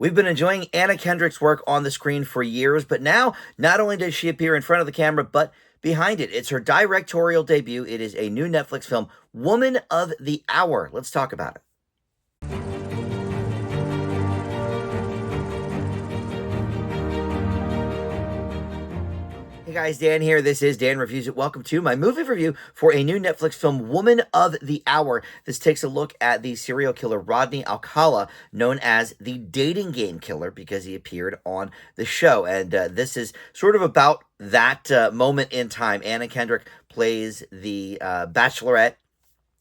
We've been enjoying Anna Kendrick's work on the screen for years, but now not only does she appear in front of the camera, but behind it. It's her directorial debut. It is a new Netflix film, Woman of the Hour. Let's talk about it. Hey guys, Dan here. This is Dan Reviews It. Welcome to my movie review for a new Netflix film, Woman of the Hour. This takes a look at the serial killer Rodney Alcala, known as the dating game killer because he appeared on the show. And this is sort of about that moment in time. Anna Kendrick plays the bachelorette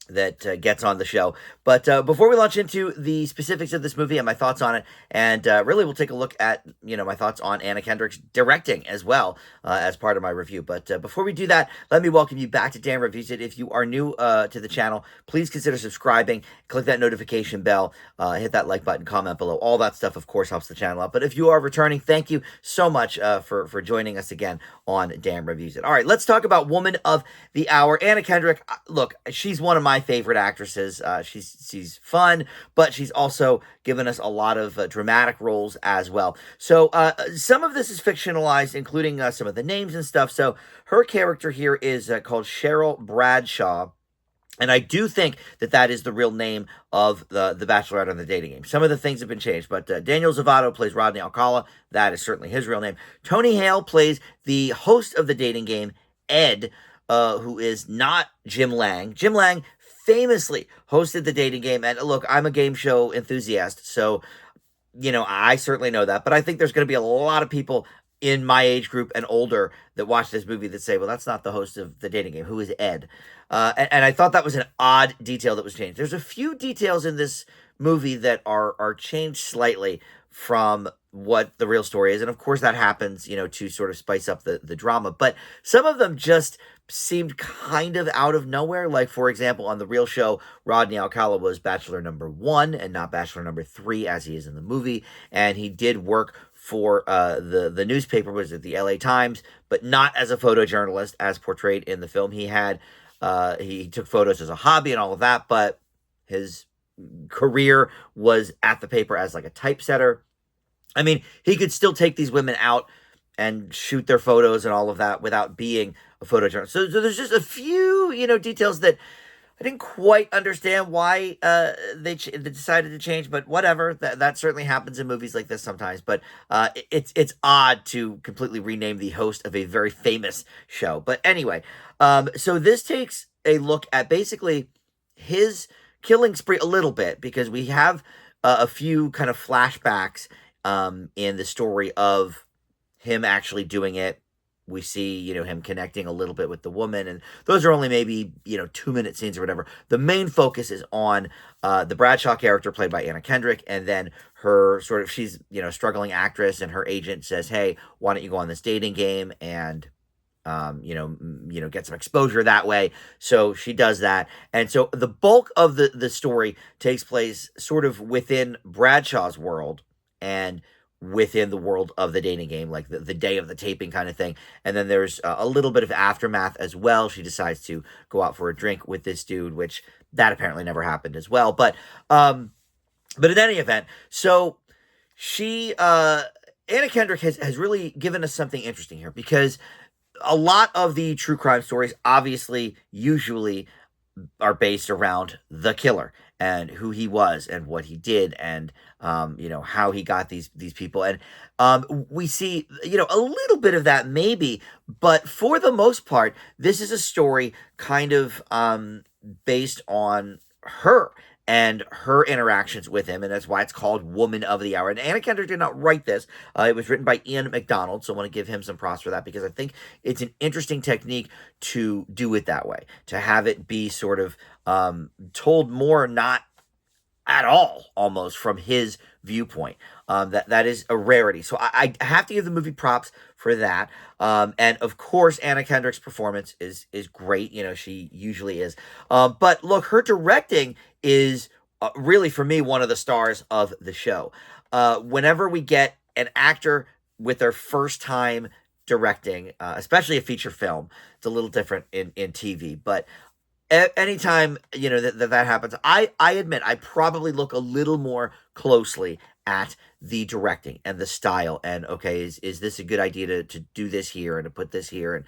that gets on the show. But before we launch into the specifics of this movie and my thoughts on it, and really we'll take a look at, my thoughts on Anna Kendrick's directing as well as part of my review. But before we do that, let me welcome you back to Dan Reviews It. If you are new to the channel, please consider subscribing, click that notification bell, hit that like button, comment below. All that stuff, of course, helps the channel out. But if you are returning, thank you so much for joining us again on Dan Reviews It. All right, let's talk about Woman of the Hour. Anna Kendrick, look, she's one of my favorite actresses. She's fun, but she's also given us a lot of dramatic roles as well. So some of this is fictionalized, including some of the names and stuff. So her character here is called Cheryl Bradshaw. And I do think that that is the real name of the Bachelorette on the dating game. Some of the things have been changed, but Daniel Zavato plays Rodney Alcala. That is certainly his real name. Tony Hale plays the host of the dating game, Ed, who is not Jim Lang. Jim Lang famously hosted the dating game. And look, I'm a game show enthusiast, so, I certainly know that. But I think there's going to be a lot of people in my age group and older that watch this movie that say, well, that's not the host of the dating game. Who is Ed? And I thought that was an odd detail that was changed. There's a few details in this movie that are changed slightly from what the real story is. And of course that happens, to sort of spice up the drama. But some of them just seemed kind of out of nowhere. Like, for example, on the real show, Rodney Alcala was bachelor number 1 and not bachelor number 3 as he is in the movie. And he did work for the newspaper, was it the LA Times, but not as a photojournalist as portrayed in the film. He had he took photos as a hobby and all of that, but his career was at the paper as like a typesetter. I mean, he could still take these women out and shoot their photos and all of that without being a photojournalist. So there's just a few, details that I didn't quite understand why they decided to change, but whatever. That certainly happens in movies like this sometimes. But it's odd to completely rename the host of a very famous show. But anyway, so this takes a look at basically his killing spree a little bit, because we have a few kind of flashbacks in the story of him actually doing it. We see, him connecting a little bit with the woman, and those are only maybe, 2-minute scenes or whatever. The main focus is on the Bradshaw character played by Anna Kendrick, and then her she's, struggling actress, and her agent says, hey, why don't you go on this dating game and, get some exposure that way. So she does that. And so the bulk of the story takes place sort of within Bradshaw's world and within the world of the dating game, like the day of the taping kind of thing. And then there's a little bit of aftermath as well. She decides to go out for a drink with this dude, which that apparently never happened as well. But in any event, so she, Anna Kendrick has really given us something interesting here, because a lot of the true crime stories obviously usually are based around the killer and who he was and what he did and how he got these people. And we see a little bit of that maybe, but for the most part this is a story kind of based on her and her interactions with him, and that's why it's called Woman of the Hour. And Anna Kendrick did not write this. It was written by Ian McDonald, so I want to give him some props for that, because I think it's an interesting technique to do it that way, to have it be sort of told more, not at all, almost, from his viewpoint. That is a rarity. So I have to give the movie props for that. And of course, Anna Kendrick's performance is great. She usually is. But look, her directing is really, for me, one of the stars of the show. Whenever we get an actor with their first time directing, especially a feature film, it's a little different in TV, but anytime that happens, I admit I probably look a little more closely at the directing and the style, and okay, is this a good idea to do this here and to put this here? And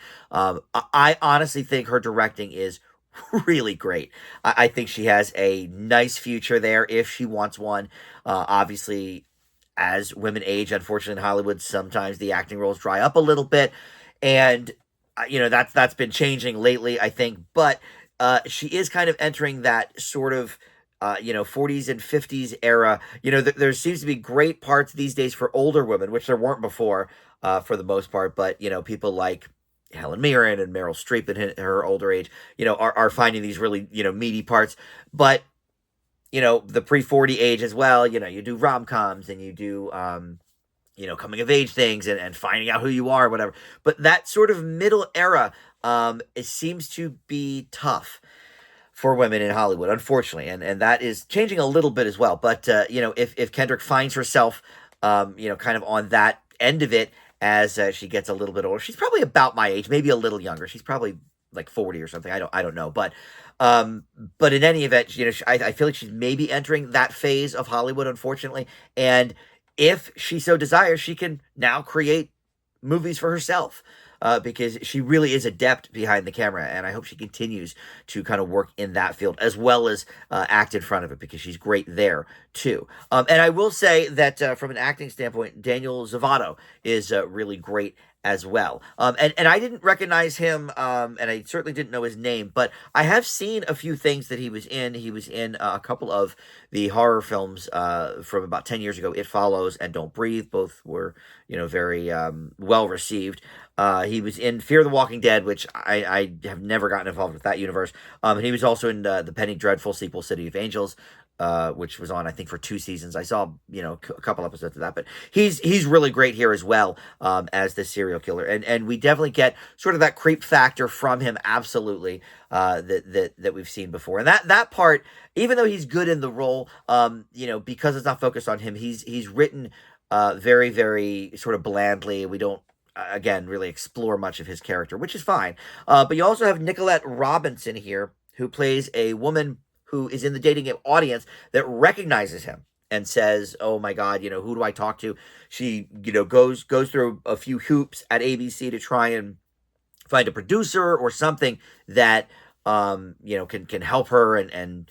I honestly think her directing is really great. I think she has a nice future there if she wants one. Obviously, as women age, unfortunately, in Hollywood, sometimes the acting roles dry up a little bit, and that's been changing lately, I think. But she is kind of entering that sort of 40s and 50s era. There seems to be great parts these days for older women, which there weren't before, for the most part. But people like Helen Mirren and Meryl Streep in her older age, are finding these really meaty parts. But the pre-40 age as well. You do rom-coms and you do coming of age things and finding out who you are, whatever. But that sort of middle era, it seems to be tough for women in Hollywood, unfortunately, and that is changing a little bit as well. But if Kendrick finds herself, kind of on that end of it as she gets a little bit older, she's probably about my age, maybe a little younger. She's probably like 40 or something. I don't know, but in any event, I feel like she's maybe entering that phase of Hollywood, unfortunately, and if she so desires, she can now create movies for herself. Because she really is adept behind the camera, and I hope she continues to kind of work in that field as well as act in front of it, because she's great there too. And I will say that from an acting standpoint, Daniel Zavato is really great as well. And I didn't recognize him, and I certainly didn't know his name, but I have seen a few things that he was in. He was in a couple of the horror films from about 10 years ago, It Follows and Don't Breathe. Both were, very well received. He was in Fear the Walking Dead, which I have never gotten involved with that universe. And he was also in the Penny Dreadful sequel, City of Angels, which was on, I think, for 2 seasons. I saw, a couple episodes of that, but he's really great here as well, as the serial killer. And we definitely get sort of that creep factor from him, absolutely, that we've seen before. And that part, even though he's good in the role, because it's not focused on him, he's written very, very sort of blandly. We don't, again, really explore much of his character, which is fine. But you also have Nicolette Robinson here, who plays a woman who is in the dating audience that recognizes him and says, "Oh my God, who do I talk to?" She, goes through a few hoops at ABC to try and find a producer or something that can help her and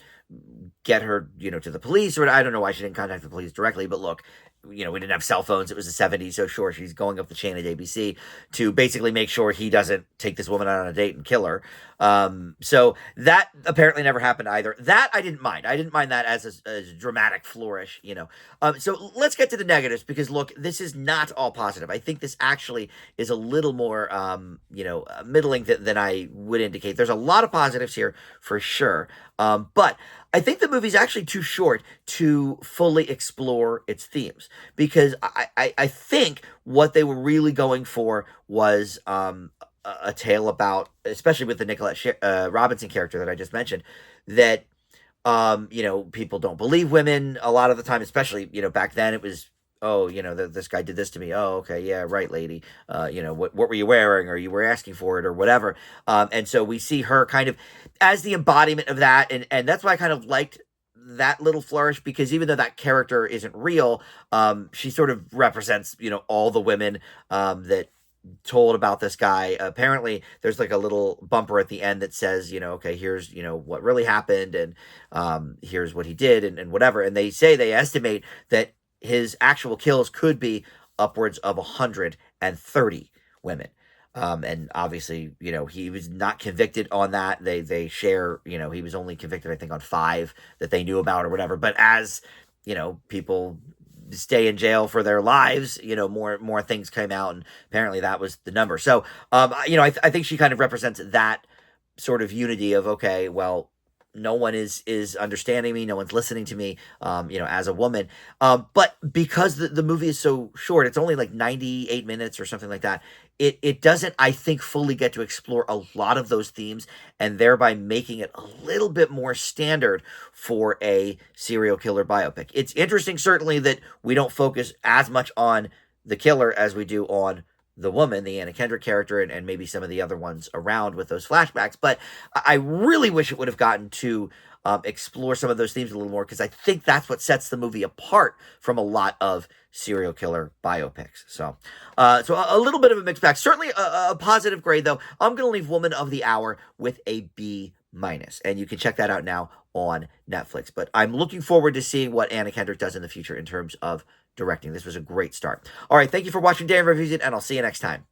get her to the police. Or I don't know why she didn't contact the police directly, but look, we didn't have cell phones. It was the 70s, so sure, she's going up the chain at ABC to basically make sure he doesn't take this woman out on a date and kill her. So that apparently never happened either. That I didn't mind. I didn't mind that as a dramatic flourish, So let's get to the negatives, because look, this is not all positive. I think this actually is a little more, middling than I would indicate. There's a lot of positives here for sure. But I think the movie's actually too short to fully explore its themes, because I think what they were really going for was a tale about, especially with the Nicolette Robinson character that I just mentioned, that people don't believe women a lot of the time, especially back then it was, oh, this guy did this to me. Oh, okay, yeah, right, lady. What were you wearing, or you were asking for it, or whatever. And so we see her kind of as the embodiment of that, and that's why I kind of liked that little flourish, because even though that character isn't real, she sort of represents, all the women that told about this guy. Apparently there's like a little bumper at the end that says, okay, here's, what really happened, and here's what he did, and whatever. And they estimate that his actual kills could be upwards of 130 women. And obviously, he was not convicted on that. They share, he was only convicted, I think, on 5 that they knew about or whatever. But as, people stay in jail for their lives, more things came out, and apparently that was the number. So, I think she kind of represents that sort of unity of, okay, well, no one is understanding me, no one's listening to me, as a woman. But because the movie is so short, it's only like 98 minutes or something like that, it doesn't, I think, fully get to explore a lot of those themes, and thereby making it a little bit more standard for a serial killer biopic. It's interesting, certainly, that we don't focus as much on the killer as we do on the woman, the Anna Kendrick character, and maybe some of the other ones around with those flashbacks. But I really wish it would have gotten to explore some of those themes a little more, because I think that's what sets the movie apart from a lot of serial killer biopics. So a little bit of a mixed bag. Certainly a positive grade, though. I'm going to leave Woman of the Hour with a B minus, and you can check that out now on Netflix. But I'm looking forward to seeing what Anna Kendrick does in the future in terms of directing. This was a great start. All right, thank you for watching Dan Reviews It, and I'll see you next time.